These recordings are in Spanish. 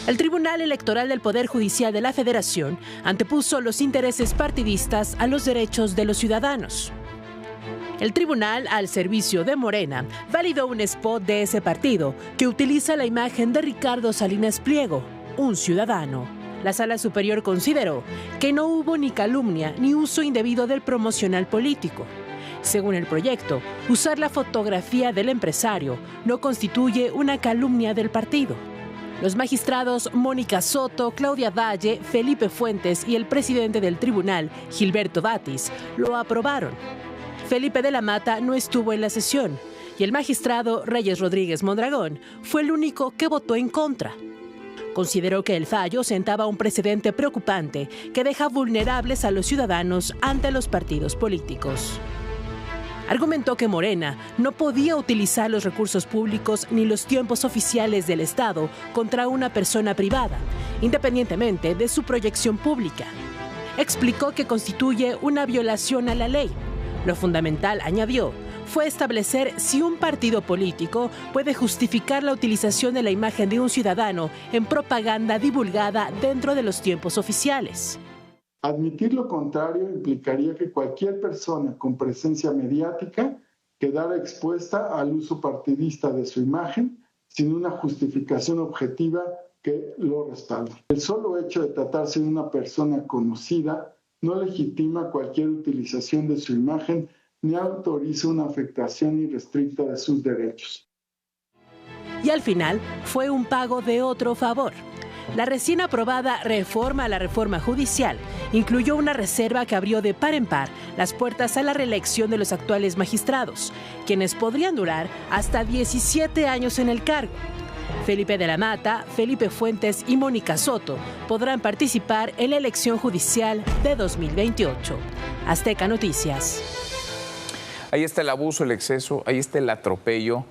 El Tribunal Electoral del Poder Judicial de la Federación antepuso los intereses partidistas a los derechos de los ciudadanos. El tribunal, al servicio de Morena, validó un spot de ese partido que utiliza la imagen de Ricardo Salinas Pliego, un ciudadano. La Sala Superior consideró que no hubo ni calumnia ni uso indebido del promocional político. Según el proyecto, usar la fotografía del empresario no constituye una calumnia del partido. Los magistrados Mónica Soto, Claudia Valle, Felipe Fuentes y el presidente del tribunal, Gilberto Batis, lo aprobaron. Felipe de la Mata no estuvo en la sesión y el magistrado Reyes Rodríguez Mondragón fue el único que votó en contra. Consideró que el fallo sentaba un precedente preocupante que deja vulnerables a los ciudadanos ante los partidos políticos. Argumentó que Morena no podía utilizar los recursos públicos ni los tiempos oficiales del Estado contra una persona privada, independientemente de su proyección pública. Explicó que constituye una violación a la ley. Lo fundamental, añadió, fue establecer si un partido político puede justificar la utilización de la imagen de un ciudadano en propaganda divulgada dentro de los tiempos oficiales. Admitir lo contrario implicaría que cualquier persona con presencia mediática quedara expuesta al uso partidista de su imagen sin una justificación objetiva que lo respalde. El solo hecho de tratarse de una persona conocida no legitima cualquier utilización de su imagen ni autoriza una afectación irrestricta de sus derechos. Y al final fue un pago de otro favor. La recién aprobada reforma a la reforma judicial incluyó una reserva que abrió de par en par las puertas a la reelección de los actuales magistrados, quienes podrían durar hasta 17 años en el cargo. Felipe de la Mata, Felipe Fuentes y Mónica Soto podrán participar en la elección judicial de 2028. Azteca Noticias. Ahí está el abuso, el exceso, ahí está el atropello,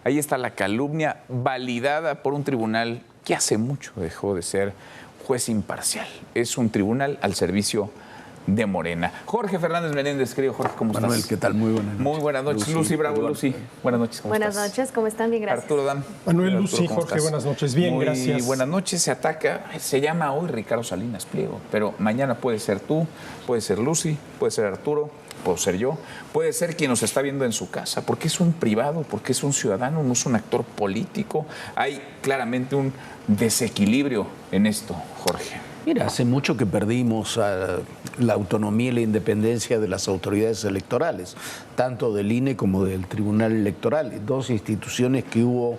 ahí está la calumnia validada por un tribunal que hace mucho dejó de ser juez imparcial. Es un tribunal al servicio de Morena. Jorge Fernández Menéndez, querido Jorge, ¿cómo estás? Manuel, ¿qué tal? Muy buenas noches. Muy buenas noches. Lucy Bravo, Lucy. Buenas noches, ¿cómo buenas estás? Noches, ¿cómo están? Bien, gracias. Arturo Dam. Manuel, Arturo, Lucy, Jorge, estás? buenas noches. Bien, muy gracias. Buenas noches. Se llama hoy Ricardo Salinas Pliego, pero mañana puede ser tú, puede ser Lucy, puede ser Arturo, puedo ser yo, puede ser quien nos está viendo en su casa, porque es un privado, porque es un ciudadano, no es un actor político. Hay claramente un desequilibrio en esto, Jorge. Mira, hace mucho que perdimos la autonomía y la independencia de las autoridades electorales, tanto del INE como del Tribunal Electoral, dos instituciones que hubo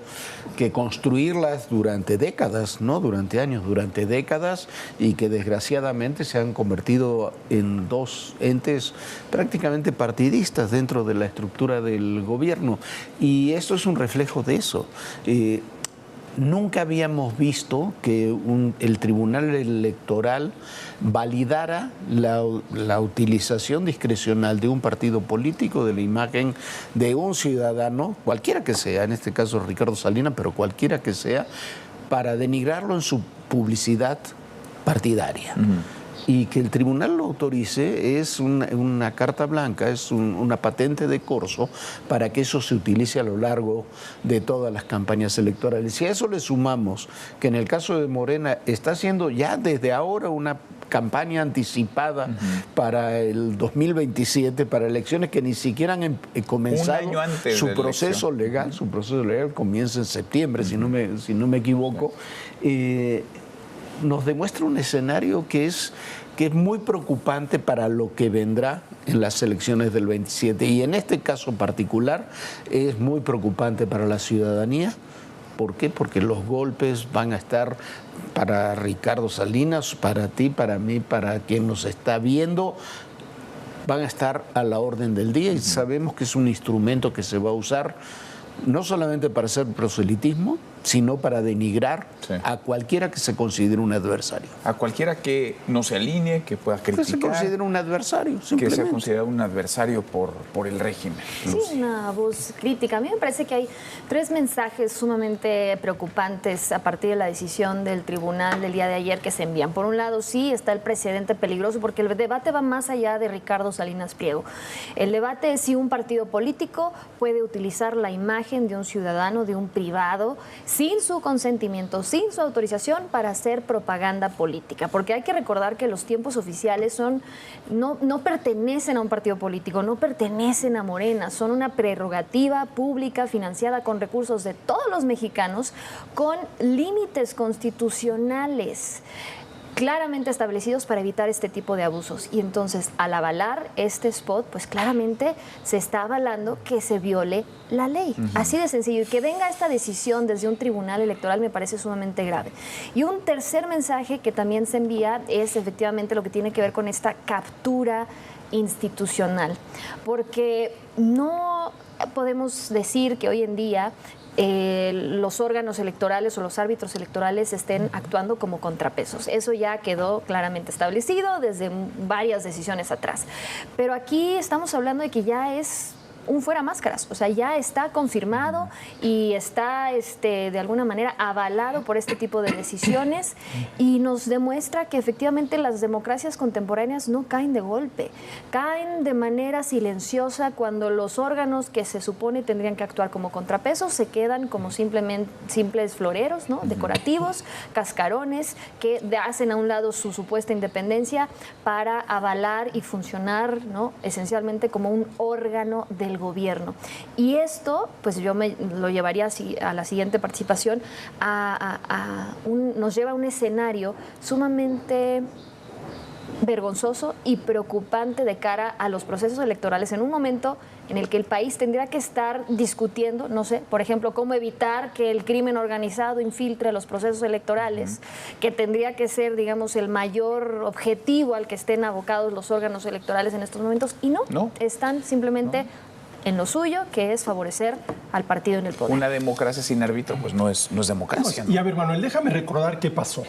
que construirlas durante décadas, ¿no? Durante años, durante décadas, y que desgraciadamente se han convertido en dos entes prácticamente partidistas dentro de la estructura del gobierno. Y esto es un reflejo de eso. Nunca habíamos visto que el Tribunal Electoral validara la utilización discrecional de un partido político, de la imagen de un ciudadano, cualquiera que sea, en este caso Ricardo Salinas, pero cualquiera que sea, para denigrarlo en su publicidad partidaria. Y que el tribunal lo autorice es una carta blanca, es una patente de corso para que eso se utilice a lo largo de todas las campañas electorales. Si a eso le sumamos que en el caso de Morena está haciendo ya desde ahora una campaña anticipada para el 2027, para elecciones que ni siquiera han comenzado. Un año antes su de proceso legal. Su proceso legal comienza en septiembre, si no me equivoco. Nos demuestra un escenario que es muy preocupante para lo que vendrá en las elecciones del 27. Y en este caso particular es muy preocupante para la ciudadanía. ¿Por qué? Porque los golpes van a estar para Ricardo Salinas, para ti, para mí, para quien nos está viendo, van a estar a la orden del día y sabemos que es un instrumento que se va a usar no solamente para hacer proselitismo, sino para denigrar a cualquiera que se considere un adversario. A cualquiera que no se alinee, que pueda criticar. Que se considere un adversario, simplemente. Que sea considerado un adversario por el régimen. Sí, una voz crítica. A mí me parece que hay tres mensajes sumamente preocupantes a partir de la decisión del tribunal del día de ayer que se envían. Por un lado, sí, está el precedente peligroso, porque el debate va más allá de Ricardo Salinas Pliego. El debate es si un partido político puede utilizar la imagen de un ciudadano, de un privado, sin su consentimiento, sin su autorización, para hacer propaganda política. Porque hay que recordar que los tiempos oficiales no pertenecen a un partido político, no pertenecen a Morena, son una prerrogativa pública financiada con recursos de todos los mexicanos, con límites constitucionales claramente establecidos para evitar este tipo de abusos. Y entonces, al avalar este spot, pues claramente se está avalando que se viole la ley. Así de sencillo. Y que venga esta decisión desde un tribunal electoral me parece sumamente grave. Y un tercer mensaje que también se envía es efectivamente lo que tiene que ver con esta captura institucional. Porque no podemos decir que hoy en día los órganos electorales o los árbitros electorales estén actuando como contrapesos. Eso ya quedó claramente establecido desde varias decisiones atrás. Pero aquí estamos hablando de que ya es un fuera máscaras, o sea, ya está confirmado y está de alguna manera avalado por este tipo de decisiones, y nos demuestra que efectivamente las democracias contemporáneas no caen de golpe, caen de manera silenciosa cuando los órganos que se supone tendrían que actuar como contrapesos se quedan como simples floreros, ¿no? Decorativos, cascarones que hacen a un lado su supuesta independencia para avalar y funcionar, ¿no? Esencialmente como un órgano del gobierno. Y esto, pues yo me lo llevaría a la siguiente participación, nos lleva a un escenario sumamente vergonzoso y preocupante de cara a los procesos electorales en un momento en el que el país tendría que estar discutiendo, no sé, por ejemplo, cómo evitar que el crimen organizado infiltre los procesos electorales, que tendría que ser, digamos, el mayor objetivo al que estén abocados los órganos electorales en estos momentos, y no. Están simplemente en lo suyo, que es favorecer al partido en el poder. Una democracia sin árbitro, pues no es democracia. Y a ver, Manuel, déjame recordar qué pasó.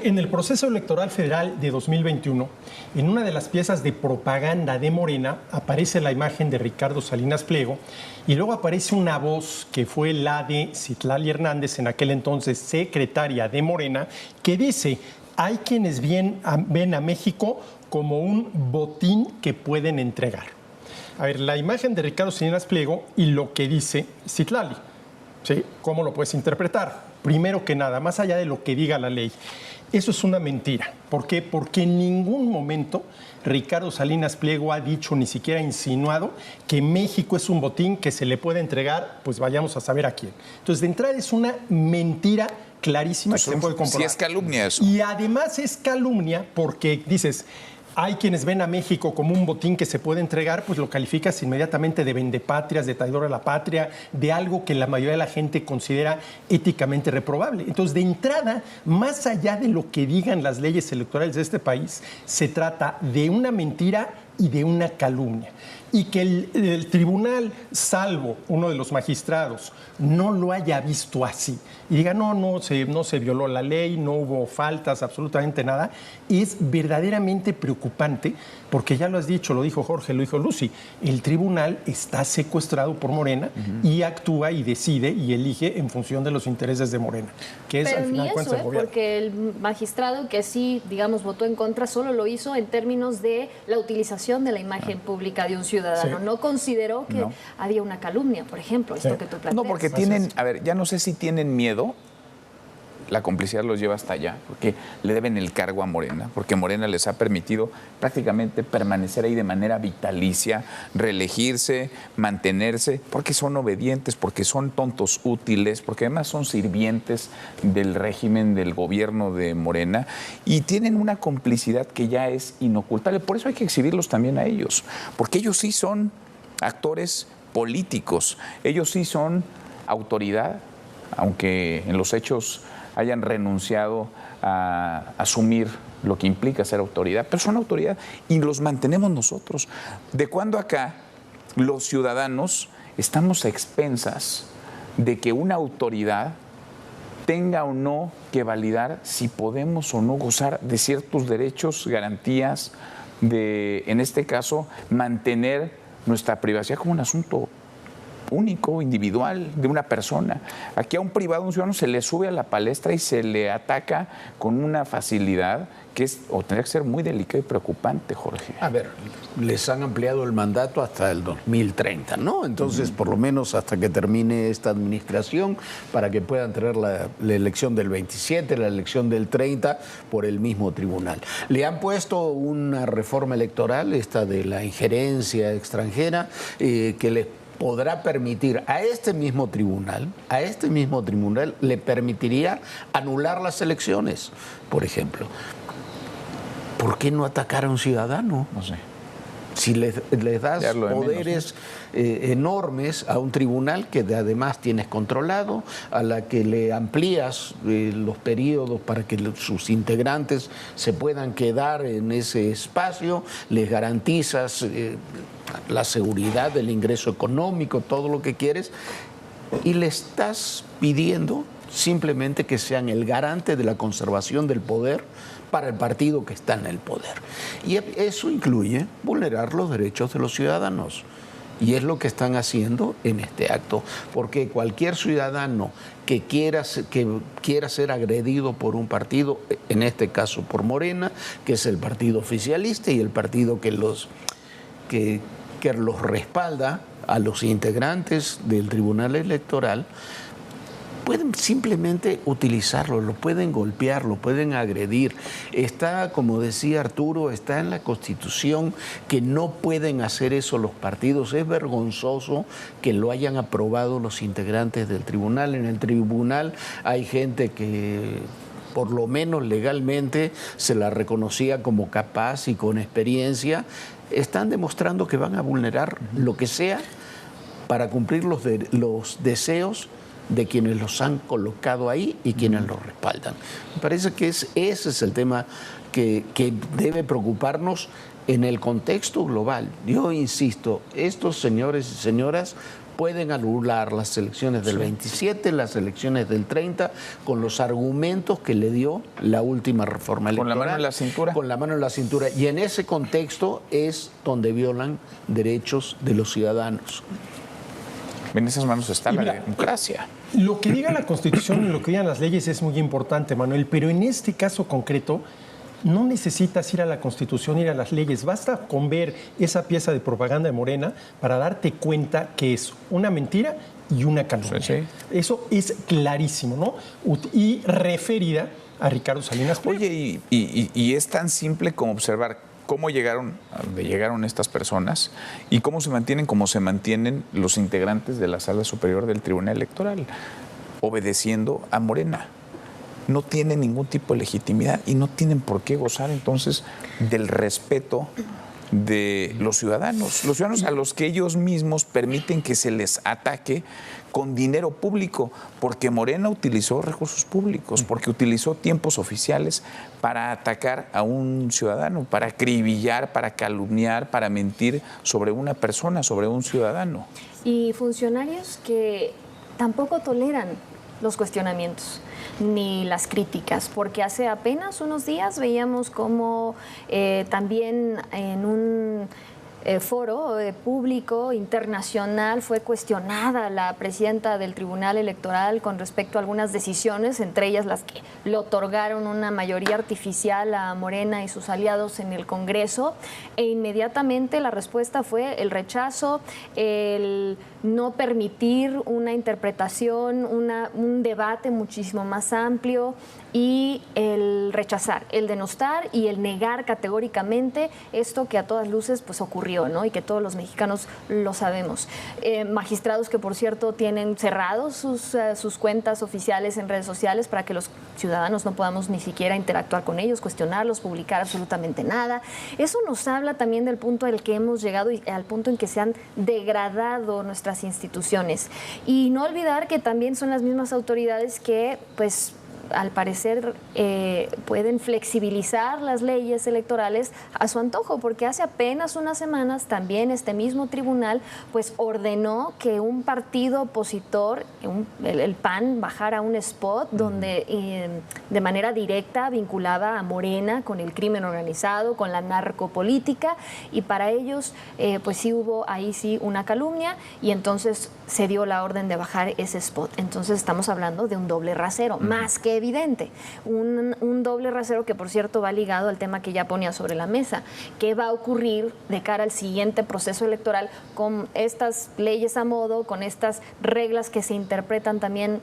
En el proceso electoral federal de 2021, en una de las piezas de propaganda de Morena, aparece la imagen de Ricardo Salinas Pliego, y luego aparece una voz que fue la de Citlali Hernández, en aquel entonces secretaria de Morena, que dice: hay quienes ven a México como un botín que pueden entregar. A ver, la imagen de Ricardo Salinas Pliego y lo que dice Citlali, ¿sí? ¿Cómo lo puedes interpretar? Primero que nada, más allá de lo que diga la ley, eso es una mentira. ¿Por qué? Porque en ningún momento Ricardo Salinas Pliego ha dicho, ni siquiera insinuado, que México es un botín que se le puede entregar, pues vayamos a saber a quién. Entonces, de entrada es una mentira clarísima, pues que se puede comprobar. Sí, es calumnia eso. Y además es calumnia porque dices: hay quienes ven a México como un botín que se puede entregar, pues lo calificas inmediatamente de vendepatrias, de traidor a la patria, de algo que la mayoría de la gente considera éticamente reprobable. Entonces, de entrada, más allá de lo que digan las leyes electorales de este país, se trata de una mentira y de una calumnia. Y que el tribunal, salvo uno de los magistrados, no lo haya visto así y diga no se violó la ley, no hubo faltas, absolutamente nada, es verdaderamente preocupante, porque ya lo has dicho, lo dijo Jorge, lo dijo Lucy, el tribunal está secuestrado por Morena y actúa y decide y elige en función de los intereses de Morena, que es al final cuentas el gobierno. Porque el magistrado que sí, digamos, votó en contra, solo lo hizo en términos de la utilización de la imagen pública de un ciudadano. Sí. No consideró que había una calumnia, por ejemplo, esto que tú planteas. No, porque tienen, a ver, ya no sé si tienen miedo, la complicidad los lleva hasta allá, porque le deben el cargo a Morena, porque Morena les ha permitido prácticamente permanecer ahí de manera vitalicia, reelegirse, mantenerse, porque son obedientes, porque son tontos útiles, porque además son sirvientes del régimen, del gobierno de Morena, y tienen una complicidad que ya es inocultable. Por eso hay que exhibirlos también a ellos, porque ellos sí son actores políticos, ellos sí son autoridad, aunque en los hechos hayan renunciado a asumir lo que implica ser autoridad, pero son autoridad y los mantenemos nosotros. ¿De cuándo acá los ciudadanos estamos a expensas de que una autoridad tenga o no que validar si podemos o no gozar de ciertos derechos, garantías, de, en este caso, mantener nuestra privacidad como un asunto único, individual, de una persona. Aquí a un privado, un ciudadano, se le sube a la palestra y se le ataca con una facilidad que es, o tendría que ser muy delicado y preocupante, Jorge. A ver, les han ampliado el mandato hasta el 2030, ¿no? Entonces, por lo menos hasta que termine esta administración, para que puedan tener la elección del 27, la elección del 30, por el mismo tribunal. Le han puesto una reforma electoral, esta de la injerencia extranjera, que les podrá permitir a este mismo tribunal, le permitiría anular las elecciones, por ejemplo. ¿Por qué no atacar a un ciudadano? No sé. Si les das poderes enormes a un tribunal que además tienes controlado, a la que le amplías los periodos para que sus integrantes se puedan quedar en ese espacio, les garantizas la seguridad del ingreso económico, todo lo que quieres, y le estás pidiendo simplemente que sean el garante de la conservación del poder para el partido que está en el poder. Y eso incluye vulnerar los derechos de los ciudadanos. Y es lo que están haciendo en este acto, porque cualquier ciudadano que quiera ser agredido por un partido, en este caso por Morena, que es el partido oficialista y el partido que los respalda a los integrantes del Tribunal Electoral, pueden simplemente utilizarlo, lo pueden golpear, lo pueden agredir. Está, como decía Arturo, está en la Constitución que no pueden hacer eso los partidos. Es vergonzoso que lo hayan aprobado los integrantes del tribunal. En el tribunal hay gente que, por lo menos legalmente, se la reconocía como capaz y con experiencia. Están demostrando que van a vulnerar lo que sea para cumplir los deseos de quienes los han colocado ahí y quienes los respaldan. Me parece que ese es el tema que debe preocuparnos en el contexto global. Yo insisto, estos señores y señoras pueden anular las elecciones del 27, las elecciones del 30, con los argumentos que le dio la última reforma electoral. ¿Con la mano en la cintura? Con la mano en la cintura. Y en ese contexto es donde violan derechos de los ciudadanos. En esas manos está la democracia. Lo que diga la Constitución y lo que digan las leyes es muy importante, Manuel, pero en este caso concreto no necesitas ir a la Constitución, ir a las leyes. Basta con ver esa pieza de propaganda de Morena para darte cuenta que es una mentira y una calumnia. Sí. Eso es clarísimo, ¿no? Y referida a Ricardo Salinas Pliego. Oye, y es tan simple como observar cómo llegaron estas personas y cómo se mantienen como se mantienen los integrantes de la Sala Superior del Tribunal Electoral, obedeciendo a Morena. No tienen ningún tipo de legitimidad y no tienen por qué gozar entonces del respeto de los ciudadanos a los que ellos mismos permiten que se les ataque con dinero público, porque Morena utilizó recursos públicos, porque utilizó tiempos oficiales para atacar a un ciudadano, para acribillar, para calumniar, para mentir sobre una persona, sobre un ciudadano. Y funcionarios que tampoco toleran los cuestionamientos ni las críticas, porque hace apenas unos días veíamos cómo también en un foro público internacional fue cuestionada la presidenta del Tribunal Electoral con respecto a algunas decisiones, entre ellas las que le otorgaron una mayoría artificial a Morena y sus aliados en el Congreso, e inmediatamente la respuesta fue el rechazo, el no permitir una interpretación, un debate muchísimo más amplio, y el rechazar, el denostar y el negar categóricamente esto que a todas luces pues ocurrió, ¿no? Y que todos los mexicanos lo sabemos. Magistrados que, por cierto, tienen cerrados sus cuentas oficiales en redes sociales para que los ciudadanos no podamos ni siquiera interactuar con ellos, cuestionarlos, publicar absolutamente nada. Eso nos habla también del punto al que hemos llegado y al punto en que se han degradado nuestras instituciones. Y no olvidar que también son las mismas autoridades que, pues, al parecer pueden flexibilizar las leyes electorales a su antojo, porque hace apenas unas semanas también este mismo tribunal pues ordenó que un partido opositor, el PAN, bajara un spot donde de manera directa vinculaba a Morena con el crimen organizado, con la narcopolítica, y para ellos pues sí hubo ahí sí una calumnia, y entonces se dio la orden de bajar ese spot. Entonces estamos hablando de un doble rasero, más que evidente. Un doble rasero que, por cierto, va ligado al tema que ya ponía sobre la mesa. ¿Qué va a ocurrir de cara al siguiente proceso electoral con estas leyes a modo, con estas reglas que se interpretan también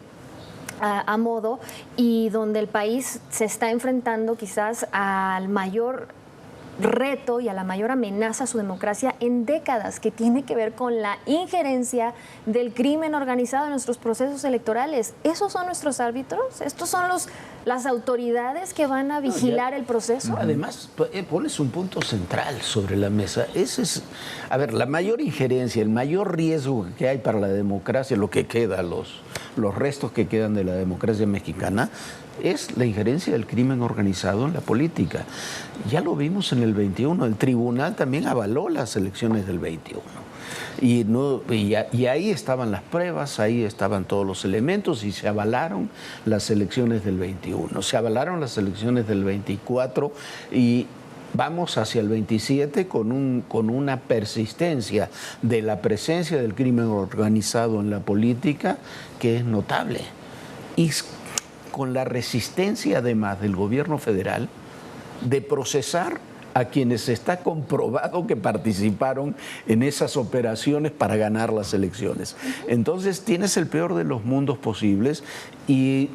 a modo, y donde el país se está enfrentando quizás al mayor reto y a la mayor amenaza a su democracia en décadas, que tiene que ver con la injerencia del crimen organizado en nuestros procesos electorales? ¿Esos son nuestros árbitros? ¿Estos son las autoridades que van a vigilar el proceso? Además, pones un punto central sobre la mesa. Ese es, a ver, la mayor injerencia, el mayor riesgo que hay para la democracia, lo que queda, los restos que quedan de la democracia mexicana, es la injerencia del crimen organizado en la política. Ya lo vimos en el 21, el tribunal también avaló las elecciones del 21. Y ahí estaban las pruebas, ahí estaban todos los elementos, y se avalaron las elecciones del 21, se avalaron las elecciones del 24, y vamos hacia el 27 con una persistencia de la presencia del crimen organizado en la política que es notable. Y con la resistencia además del gobierno federal de procesar a quienes está comprobado que participaron en esas operaciones para ganar las elecciones. Entonces tienes el peor de los mundos posibles, y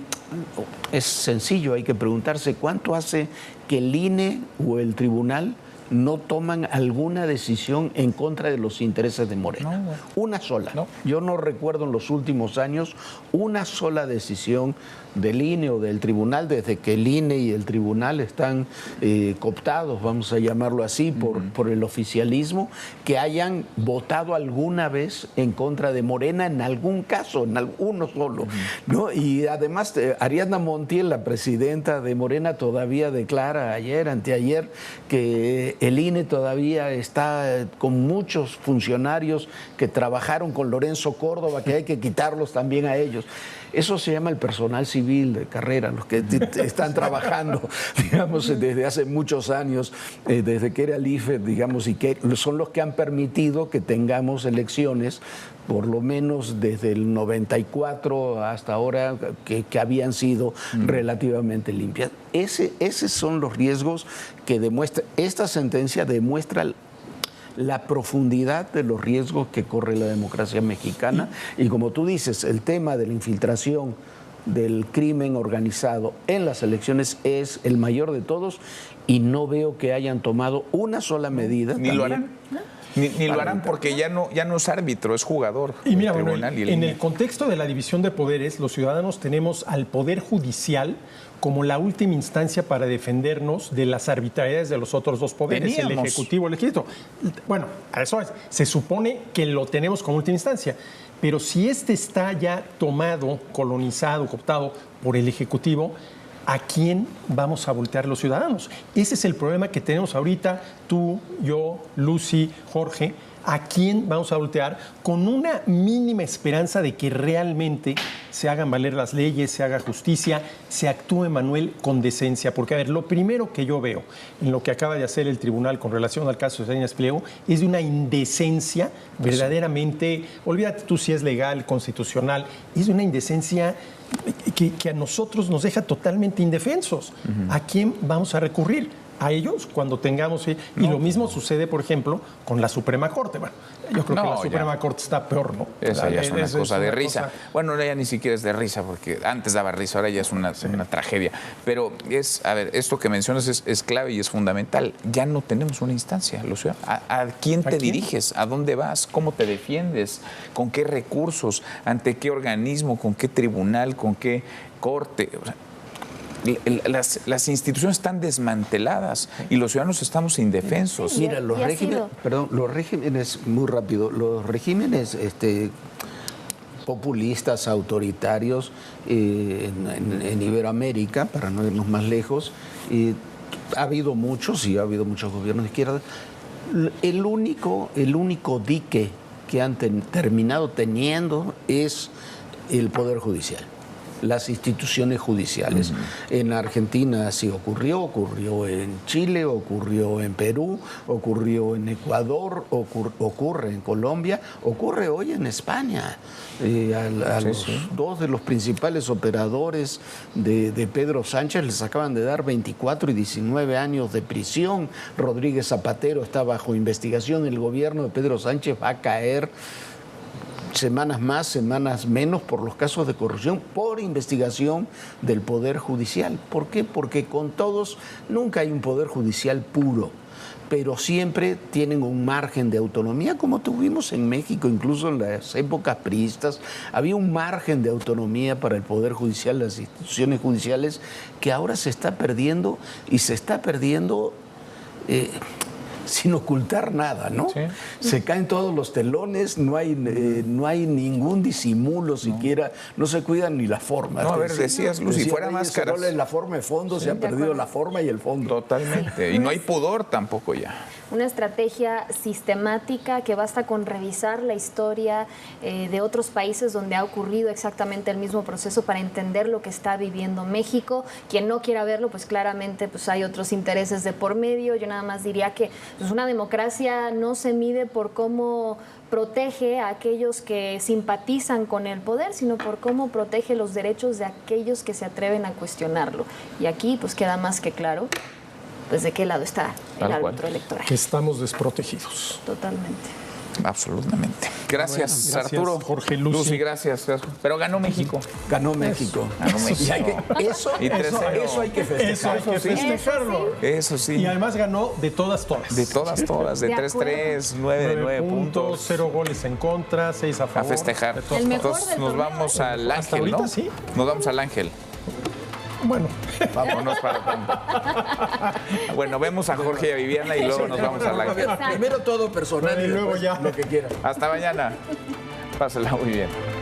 es sencillo, hay que preguntarse cuánto hace que el INE o el tribunal no toman alguna decisión en contra de los intereses de Morena. No. Una sola. No. Yo no recuerdo en los últimos años una sola decisión del INE o del tribunal, desde que el INE y el tribunal están cooptados, vamos a llamarlo así, por el oficialismo, que hayan votado alguna vez en contra de Morena en algún caso, en uno solo. ¿No? Y además, Ariadna Montiel, la presidenta de Morena, todavía declara anteayer, que el INE todavía está con muchos funcionarios que trabajaron con Lorenzo Córdoba, que hay que quitarlos también a ellos. Eso se llama el personal civil de carrera, los que están trabajando, digamos, desde hace muchos años, desde que era el IFE, digamos, y que son los que han permitido que tengamos elecciones, por lo menos desde el 94 hasta ahora, que habían sido relativamente limpias. Esos son los riesgos que demuestra, esta sentencia demuestra la profundidad de los riesgos que corre la democracia mexicana, y como tú dices, el tema de la infiltración del crimen organizado en las elecciones es el mayor de todos, y no veo que hayan tomado una sola medida. Ni lo harán. Ni lo harán, porque ya no es árbitro, es jugador. Y mira, en el contexto de la división de poderes, los ciudadanos tenemos al Poder Judicial como la última instancia para defendernos de las arbitrariedades de los otros dos poderes, el Ejecutivo y el Legislativo. Bueno, a eso es. Se supone que lo tenemos como última instancia, pero si este está ya tomado, colonizado, cooptado por el Ejecutivo, ¿a quién vamos a voltear los ciudadanos? Ese es el problema que tenemos ahorita, tú, yo, Lucy, Jorge. ¿A quién vamos a voltear con una mínima esperanza de que realmente se hagan valer las leyes, se haga justicia, se actúe, Manuel, con decencia? Porque, a ver, lo primero que yo veo en lo que acaba de hacer el tribunal con relación al caso de Salinas Pliego es de una indecencia verdaderamente, olvídate tú si es legal, constitucional, es de una indecencia que a nosotros nos deja totalmente indefensos. ¿A quién vamos a recurrir? A ellos cuando tengamos... Y lo mismo sucede, por ejemplo, con la Suprema Corte. Bueno, yo creo que la Suprema Corte está peor, ¿no? Esa ya es una cosa de risa. Bueno, ya ni siquiera es de risa, porque antes daba risa, ahora ya es una tragedia. Pero a ver, esto que mencionas es clave y es fundamental. Ya no tenemos una instancia, Lucio. ¿A quién te diriges? ¿A dónde vas? ¿Cómo te defiendes? ¿Con qué recursos? ¿Ante qué organismo? ¿Con qué tribunal? ¿Con qué corte? O sea, las instituciones están desmanteladas y los ciudadanos estamos indefensos. Mira, los regímenes, muy rápido, los regímenes populistas, autoritarios en Iberoamérica, para no irnos más lejos. Ha habido muchos, y ha habido muchos gobiernos de izquierda. El único dique que han terminado teniendo es el Poder Judicial, las instituciones judiciales. En Argentina así ocurrió en Chile, ocurrió en Perú, ocurrió en Ecuador, ocurre en Colombia, ocurre hoy en España. Los dos de los principales operadores de Pedro Sánchez les acaban de dar 24 y 19 años de prisión. Rodríguez Zapatero está bajo investigación. El gobierno de Pedro Sánchez va a caer semanas más, semanas menos por los casos de corrupción, por investigación del Poder Judicial. ¿Por qué? Porque con todos nunca hay un Poder Judicial puro, pero siempre tienen un margen de autonomía, como tuvimos en México, incluso en las épocas priistas, había un margen de autonomía para el Poder Judicial, las instituciones judiciales, que ahora se está perdiendo, y se está perdiendo sin ocultar nada, ¿no? Sí. Se caen todos los telones, no hay ningún disimulo siquiera, no se cuidan ni la forma. No, a ver, decías, Lucy, fuera máscaras. La forma de fondo, se ha perdido la forma y el fondo. Totalmente, y no hay pudor tampoco ya. Una estrategia sistemática que basta con revisar la historia de otros países donde ha ocurrido exactamente el mismo proceso para entender lo que está viviendo México. Quien no quiera verlo, pues claramente pues hay otros intereses de por medio. Yo nada más diría que pues, una democracia no se mide por cómo protege a aquellos que simpatizan con el poder, sino por cómo protege los derechos de aquellos que se atreven a cuestionarlo. Y aquí pues queda más que claro pues de qué lado está el árbitro electoral. Que estamos desprotegidos. Totalmente. Absolutamente. Gracias, bueno, Arturo. Jorge, Lucy. Gracias. Pero ganó México. Ganó México. Ganó México. Eso hay que festejar. Eso hay que festejarlo. Eso sí. Y además ganó de todas. De todas. De 3-3, 9 de 9 puntos. 0 goles en contra, 6 a favor. A festejar. El mejor Entonces nos vamos al Hasta Ángel, ahorita, ¿no? sí. Nos vamos al Ángel. Bueno. Vámonos para tanto. Bueno, vemos a Jorge y a Viviana y luego nos vamos al Ángel. Primero todo personal y luego ya lo que quieran. Hasta mañana. Pásala muy bien.